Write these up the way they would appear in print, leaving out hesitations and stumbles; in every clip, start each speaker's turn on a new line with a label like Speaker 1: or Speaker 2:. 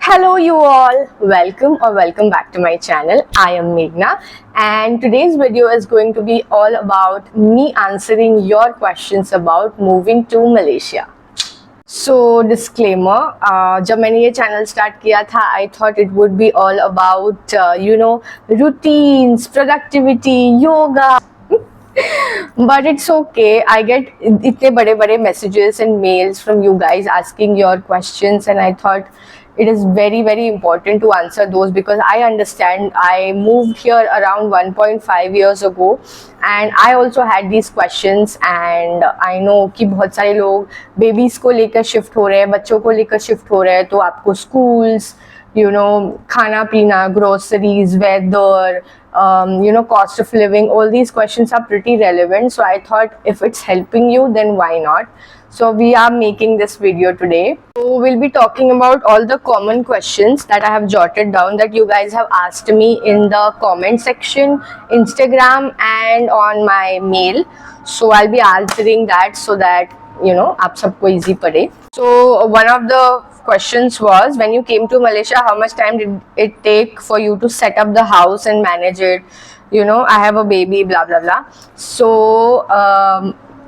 Speaker 1: Hello you all, welcome back to my channel. I am Meghna and today's video is going to be all about me answering your questions about moving to Malaysia. So disclaimer, जब मैंने ये channel start किया था I thought it would be all about routines, productivity, yoga. But it's okay. I get इतने बड़े messages and mails from you guys asking your questions and I thought it is very important to answer those because I understand I moved here around 1.5 years ago and I also had these questions and I know कि बहुत सारे लोग babies को लेकर shift हो रहे हैं, बच्चों को लेकर shift हो रहे हैं, तो आपको schools, खाना पीना, groceries, weather, cost of living, all these questions are pretty relevant. So I thought if it's helping you, then why not? So we are making this video today. So we'll be talking about all the common questions that I have jotted down that you guys have asked me in the comment section, Instagram and on my mail. So I'll be answering that so that आप सबको easy पड़े. So one of the questions was, when you came to Malaysia, how much time did it take for you to set up the house and manage it? I have a baby, blah blah blah. So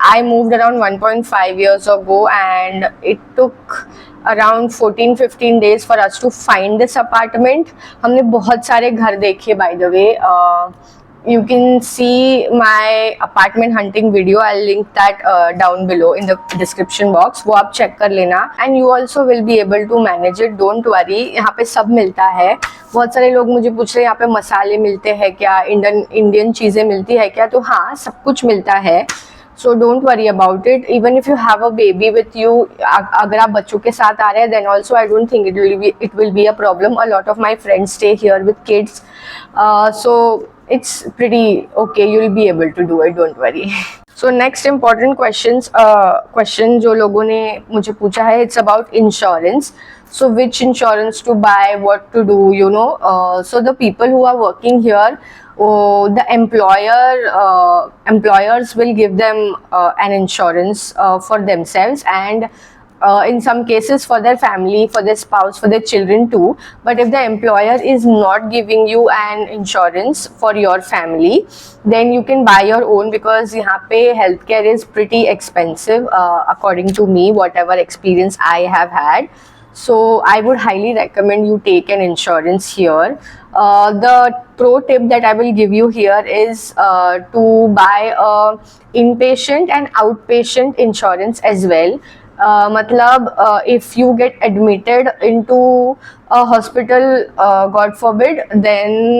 Speaker 1: I moved around 1.5 years ago and it took around 14-15 days for us to find this apartment. हमने बहुत सारे घर देखे, by the way. You can see my apartment hunting video. I'll link that down below in the description box. वो आप check कर लेना. And you also will be able to manage it. Don't worry. यहाँ पे सब मिलता है. बहुत सारे लोग मुझे पूछ रहे हैं यहाँ पे मसाले मिलते हैं क्या, इंडियन चीज़ें मिलती है क्या? तो हाँ, सब कुछ मिलता है. So don't worry about it. Even if you have a baby with you, अगर आप बच्चों के साथ आ रहे हैं, then also I don't think it will be a problem. A lot of my friends stay here with kids, so it's pretty okay. You'll be able to do it. Don't worry. So next important question जो लोगों ने मुझे पूछा है, it's about insurance. So which insurance to buy, what to do, so the people who are working here, the employers will give them an insurance for themselves and in some cases for their family, for their spouse, for their children too. But if the employer is not giving you an insurance for your family, then you can buy your own because यहाँ पे healthcare is pretty expensive according to me, whatever experience I have had. So I would highly recommend you take an insurance here. The pro tip that I will give you here is to buy a inpatient and outpatient insurance as well. If you get admitted into a hospital, God forbid, then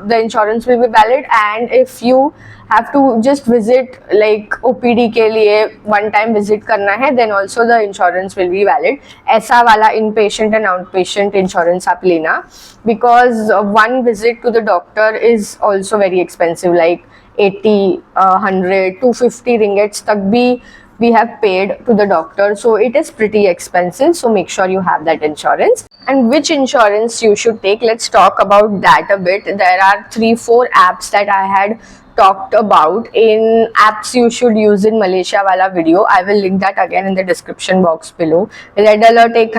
Speaker 1: the insurance will be valid, and if you have to just visit like OPD के लिए one time visit करना है, then also the insurance will be valid. ऐसा वाला inpatient and outpatient insurance आप लेना, because one visit to the doctor is also very expensive, like 80, 100, 250 ringgits तक भी we have paid to the doctor, so it is pretty expensive. So make sure you have that insurance. And which insurance you should take, let's talk about that a bit. There are 3-4 apps that I had talked about in apps you should use in Malaysia wala video. I will link that again in the description box below. Red Alert एक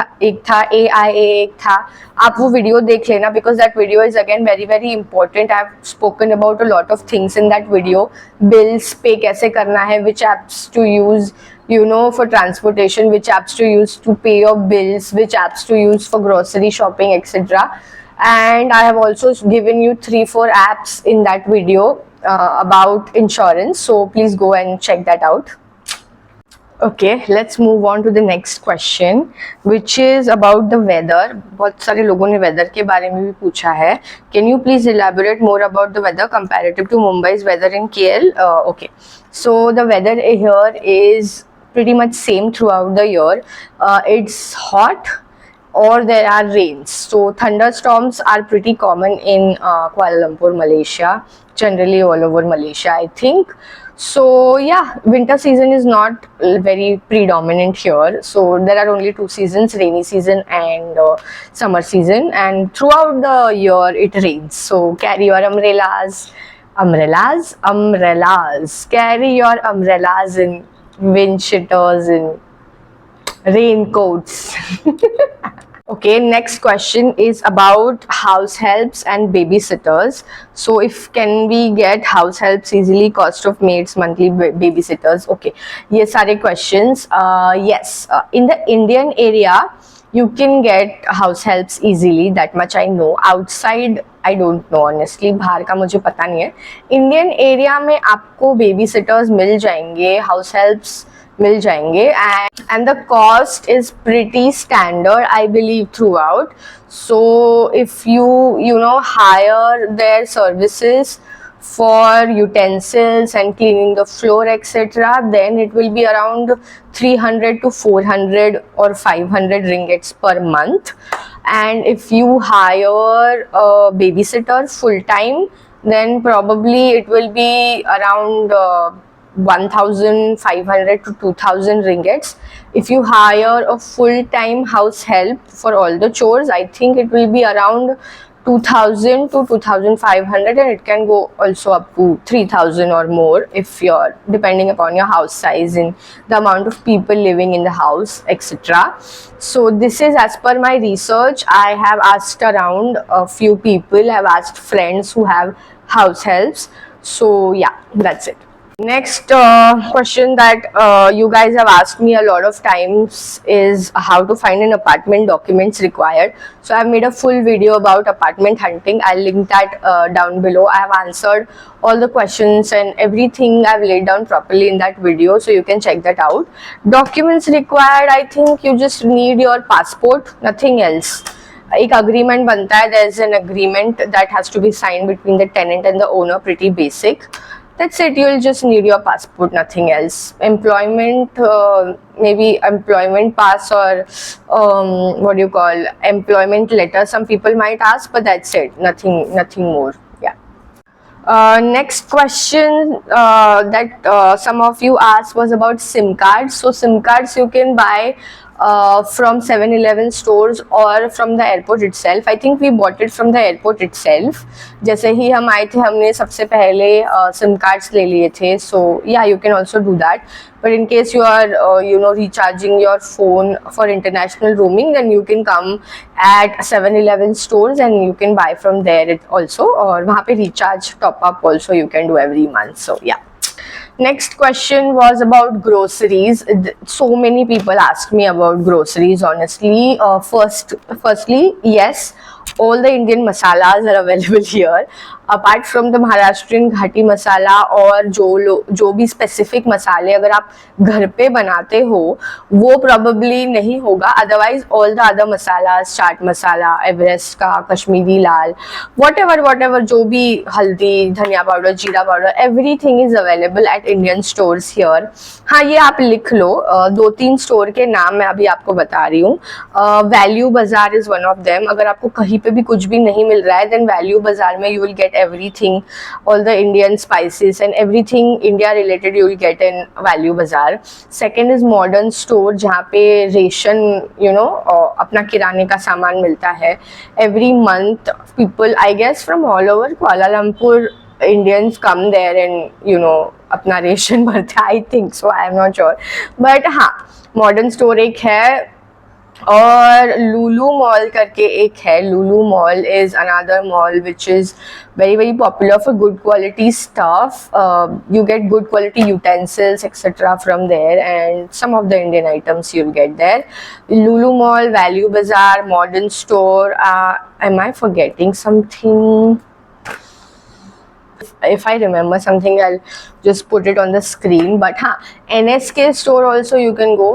Speaker 1: था, AIA एक था. आप वो video देख लेना because that video is again very important. I've spoken about a lot of things in that video. Bills pay कैसे करना है, which apps to use, for transportation, which apps to use to pay your bills, which apps to use for grocery shopping, etc. And I have also given you 3-4 apps in that video about insurance, so please go and check that out. Okay, let's move on to the next question, which is about the weather. बहुत सारे लोगों ने weather के बारे में भी पूछा है. Can you please elaborate more about the weather comparative to Mumbai's weather in KL? Okay, so the weather here is pretty much same throughout the year. It's hot or there are rains. So thunderstorms are pretty common in Kuala Lumpur, Malaysia, generally all over Malaysia, I think. So yeah, winter season is not very predominant here. So there are only 2 seasons, rainy season and summer season, and throughout the year it rains. So carry your umbrellas, carry your umbrellas and wind shitters and raincoats. Okay, next question is about house helps and babysitters. So, if can we get house helps easily, cost of maids, monthly babysitters? Okay, yes, are questions. Yes, in the Indian area, you can get house helps easily. That much I know. Outside, I don't know honestly. बाहर का मुझे पता नहीं है. Indian area में आपको babysitters मिल जाएंगे, house helps मिल जाएंगे, and the cost is pretty standard I believe throughout. So if you know hire their services for utensils and cleaning the floor etc, then it will be around 300 to 400 or 500 ringgits per month. And if you hire a babysitter full time, then probably it will be around 1500 to 2000 ringgits. If you hire a full-time house help for all the chores, I think it will be around 2000 to 2500, and it can go also up to 3000 or more if you're depending upon your house size and the amount of people living in the house etc. So this is as per my research. I have asked around a few people, I've asked friends who have house helps. So yeah, that's it. Next question that you guys have asked me a lot of times is how to find an apartment, documents required. So I've made a full video about apartment hunting. I'll link that down below. I have answered all the questions and everything I've laid down properly in that video, so you can check that out. Documents required, I think you just need your passport, nothing else. एक agreement बनता है, there's an agreement that has to be signed between the tenant and the owner, pretty basic. That's it. You'll just need your passport, nothing else. Employment, maybe employment pass or what do you call, employment letter, some people might ask, but that's it. Nothing more. Yeah. Next question that some of you asked was about SIM cards. So SIM cards you can buy from 7-Eleven stores or from the airport itself. I think we bought it from the airport itself. जैसे ही हम आए थे हमने सबसे पहले SIM cards ले लिए थे. So yeah, you can also do that. But in case you are you know recharging your phone for international roaming, then you can come at 7-Eleven stores and you can buy from there also. और वहाँ पे recharge top up also you can do every month. So yeah. Next question was about groceries. So many people asked me about groceries. Honestly, firstly, yes, all the Indian masalas are available here. Apart from the Maharashtrian घाटी मसाला और जो भी specific मसाले अगर आप घर पे बनाते हो वो probably नहीं होगा. Otherwise, all the other masalas, chaat masala, Everest का, कश्मीरी लाल, whatever जो भी हल्दी, धनिया पाउडर, जीरा powder, everything is available at Indian stores here. हाँ, ये आप लिख लो. 2-3 स्टोर के नाम मैं अभी आपको बता रही हूँ. वैल्यू बाजार is one of them. अगर आपको कहीं पे भी कुछ भी नहीं मिल रहा है, then वैल्यू बाजार में you will get everything, all the Indian spices and everything India related you will get in value bazaar. Second is modern store, जहाँ पे रेशन you know अपना किराने का सामान मिलता है. Every month people, I guess from all over Kuala Lumpur, Indians come there and you know अपना ration भरते हैं. I think so, I am not sure, but हाँ, modern store एक है. और लुलु मॉल करके एक है. लुलु mall is another mall which is very popular for good quality stuff. You get good quality utensils etc from there, and some of the Indian items you'll get there. Lulu Mall, Value Bazaar, Modern Store. Am I forgetting something? If I remember something, I'll just put it on the screen. But हाँ, NSK store also you can go.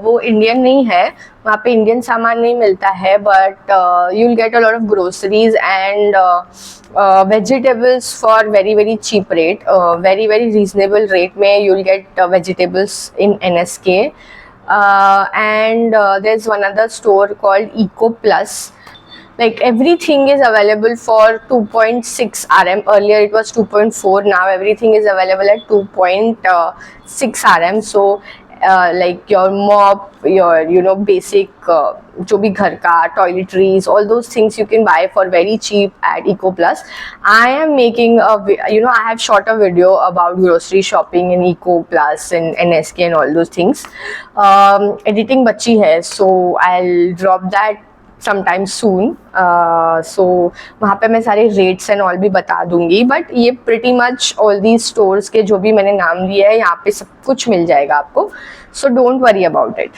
Speaker 1: वो Indian नहीं है, वहाँ पे Indian सामान नहीं मिलता है, but you'll get a lot of groceries and vegetables for very cheap rate. Very reasonable rate में you'll get vegetables in NSK. And there's one other store called Eco Plus. Like everything is available for 2.6 RM. Earlier it was 2.4. Now everything is available at 2.6 RM. So like your mop, your you know basic जो भी घर का toiletries, all those things you can buy for very cheap at Eco Plus. I am making a I have shot a video about grocery shopping in Eco Plus and NSK and all those things. Editing बच्ची है, so I'll drop that sometime soon. So वहाँ पे मैं सारे rates and all भी बता दूंगी, but ये pretty much all these stores के जो भी मैंने नाम दिए हैं यहाँ पे सब कुछ मिल जाएगा आपको, so don't worry about it.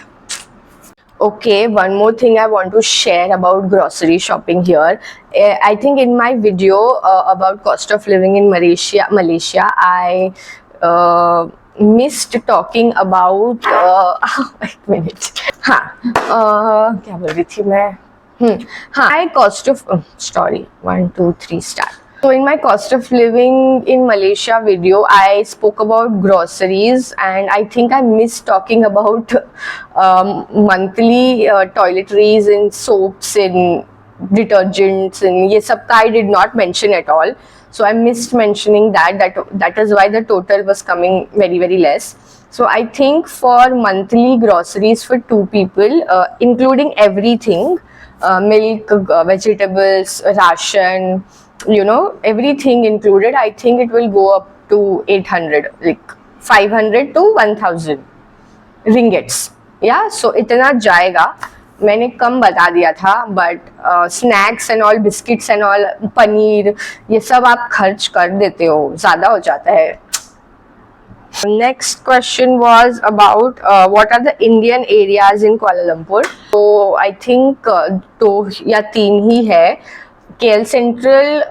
Speaker 1: Okay, one more thing I want to share about grocery shopping here. I think in my video about cost of living in Malaysia, I missed talking about एक minute, हाँ क्या बोल रही थी मैं, हाँ, my cost of story 1 2 3 start. So in my cost of living in Malaysia video, I spoke about groceries, and I think I missed talking about monthly toiletries and soaps and detergents and ये सब का I did not mention at all. So I missed mentioning that. That is why the total was coming very, very less. So I think for monthly groceries for 2 people, including everything, milk, vegetables, ration, you know, everything included, I think it will go up to 800, like 500 to 1000 ringgits. Yeah, so इतना जाएगा. मैंने कम बता दिया था, but snacks and all, biscuits and all, paneer, ये सब आप खर्च कर देते हो, ज़्यादा हो जाता है. Next question was about what are the Indian areas in Kuala Lumpur. So I think 2 या 3 ही है. KL Central,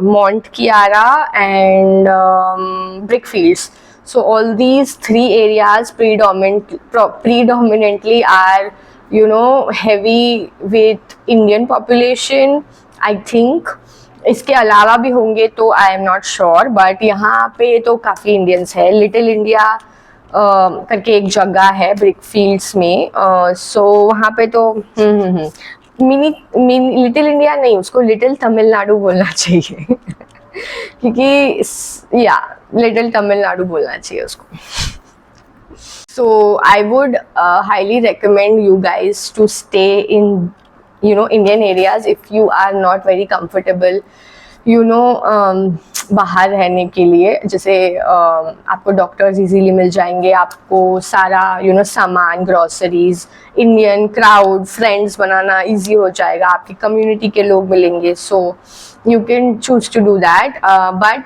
Speaker 1: Mont Kiara and Brickfields. So all these 3 areas predominantly are, you know, heavy with Indian population, I think. इसके अलावा भी होंगे तो I am not sure, but यहाँ पे तो काफ़ी इंडियंस है. लिटिल इंडिया करके एक जगह है ब्रिकफील्ड्स में, सो वहाँ पे तो मिनी लिटिल इंडिया नहीं, उसको लिटिल तमिलनाडु बोलना चाहिए क्योंकि या लिटिल तमिलनाडु बोलना चाहिए उसको. So I would highly recommend you guys to stay in, you know, Indian areas if you are not very comfortable, you know, बाहर रहने के लिए. जैसे आपको डॉक्टर्स इजीली मिल जाएंगे, आपको सारा, you know, सामान, ग्रॉसरीज, इंडियन क्राउड, फ्रेंड्स बनाना इजी हो जाएगा, आपकी कम्युनिटी के लोग मिलेंगे. सो you can choose to do that, but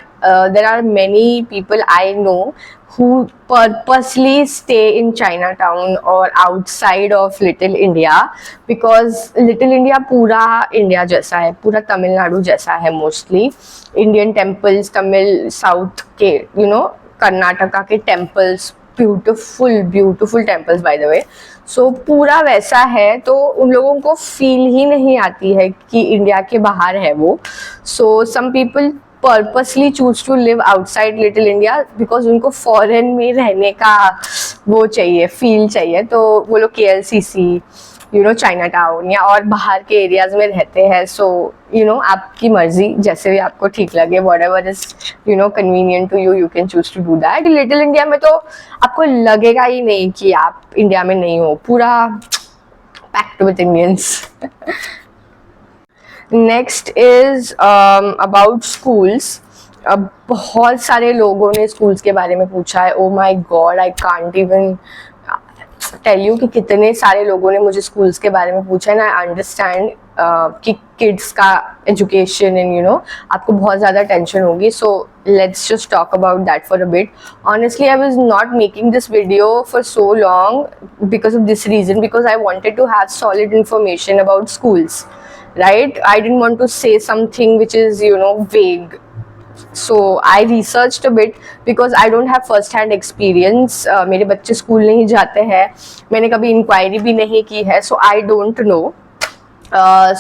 Speaker 1: there are many people I know who purposely stay in Chinatown or outside of Little India, because Little India पूरा India जैसा है, पूरा तमिलनाडु जैसा है mostly. Indian temples, Tamil south के, you know, Karnataka के temples, beautiful temples by the way. So पूरा वैसा है, तो उन लोगों को फील ही नहीं आती है कि इंडिया के बाहर है वो. So some people purposely choose to live outside Little India because उनको फॉरेन में रहने का वो चाहिए, फील चाहिए. तो वो लोग KLCC, you know, China town या और बाहर के एरियाज में रहते हैं. सो यू नो, आपकी मर्जी, जैसे भी आपको ठीक लगे, whatever is, you know, convenient to you, you can choose to do that. Little India में तो आपको लगेगा ही नहीं कि आप इंडिया में नहीं हो, पूरा packed with Indians. Next is about schools. बहुत सारे लोगों ने स्कूल्स के बारे में पूछा है. Oh my God, I can't even tell you कि कितने सारे लोगों ने मुझे स्कूल्स के बारे में पूछा है. आई अंडरस्टैंड कि किड्स का एजुकेशन एंड, यू नो, आपको बहुत ज़्यादा टेंशन होगी. So let's just talk about that for a bit. Honestly I was not making this video for so long because of this reason, because I wanted to have solid information about schools, right? I didn't want to say something which is, you know, vague. So I researched a bit because I don't have first hand experience. मेरे बच्चे school नहीं जाते हैं, मैंने कभी inquiry भी नहीं की है, so I don't know.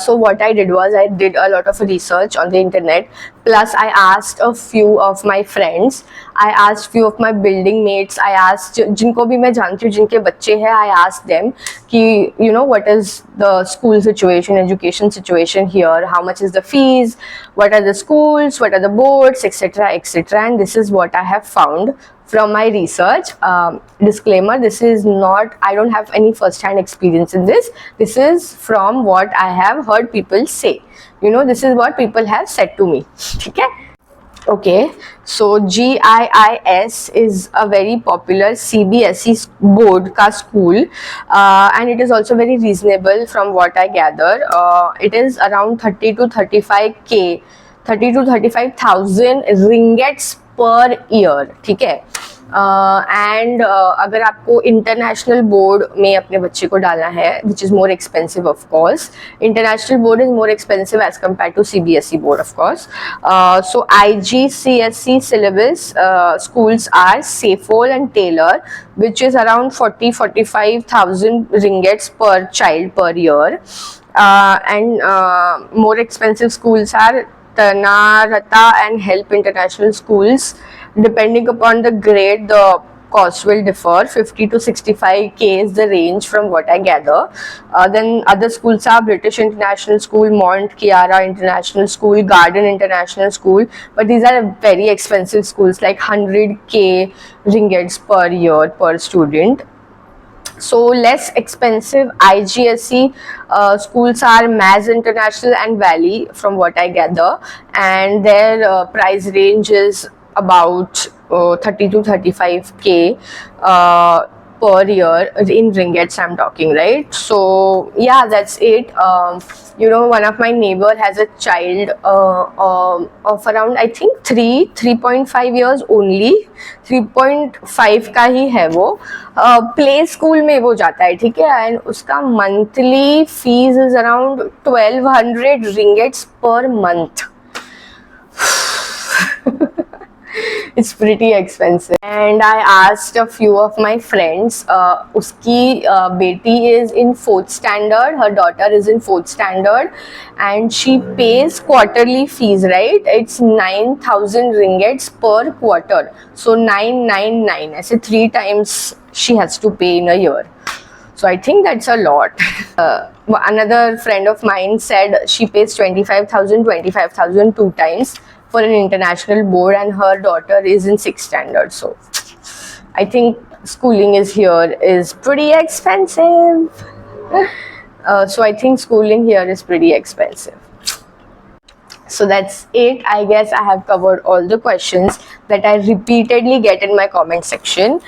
Speaker 1: So what I did was I did a lot of research on the internet, plus I asked a few of my friends, I asked few of my building mates, I asked जिनको भी मैं जानती हूँ जिनके बच्चे हैं, I asked them कि, you know, what is the school situation, education situation here, how much is the fees, what are the schools, what are the boards, etc, etc, and this is what I have found from my research. Disclaimer, this is not, I don't have any first hand experience in this. This is from what I have heard people say. You know, this is what people have said to me. ठीक है? Okay, so GIIS is a very popular CBSE board ka school, and it is also very reasonable from what I gather. It is around 30 to 35K, 30 to 35,000 ringgits per year. ठीक है. And अगर आपको international board में अपने बच्चे को डालना है, which is more expensive of course, international board is more expensive as compare to CBSE board of course. So IGCSE syllabus schools are Safol and Taylor, which is around 40-45,000 ringgits per child per year. And more expensive schools are Tanarata and Help International Schools. Depending upon the grade, the cost will differ. 50 to 65K is the range from what I gather. Then other schools are British International School, Mont Kiara International School, Garden International School, but these are very expensive schools, like 100K ringgits per year per student. So less expensive IGSE schools are Maz International and Valley, from what I gather, and their price range is about 30 to 35K per year in ringgits I'm talking, right? So yeah, that's it. One of my neighbor has a child of around, I think, 3.5 years only. 3.5 का ही है वो. Play school में वो जाता है, ठीक है, and उसका monthly fees is around 1200 ringgits per month. It's pretty expensive. And I asked a few of my friends. Uski beti is in 4th standard, her daughter is in 4th standard, and she pays quarterly fees, right? It's 9,000 ringgits per quarter. So 999. I said 3 times she has to pay in a year. So I think that's a lot. Another friend of mine said she pays 25,000 2 times for an international board, and her daughter is in 6th standard. So I think schooling is pretty expensive. So I think schooling here is pretty expensive. So that's it. I guess I have covered all the questions that I repeatedly get in my comment section.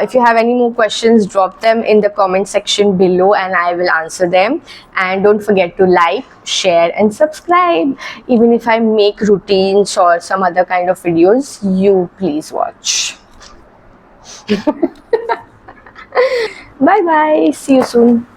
Speaker 1: If you have any more questions, drop them in the comment section below and I will answer them. And don't forget to like, share and subscribe. Even if I make routines or some other kind of videos, you please watch. Bye bye. See you soon.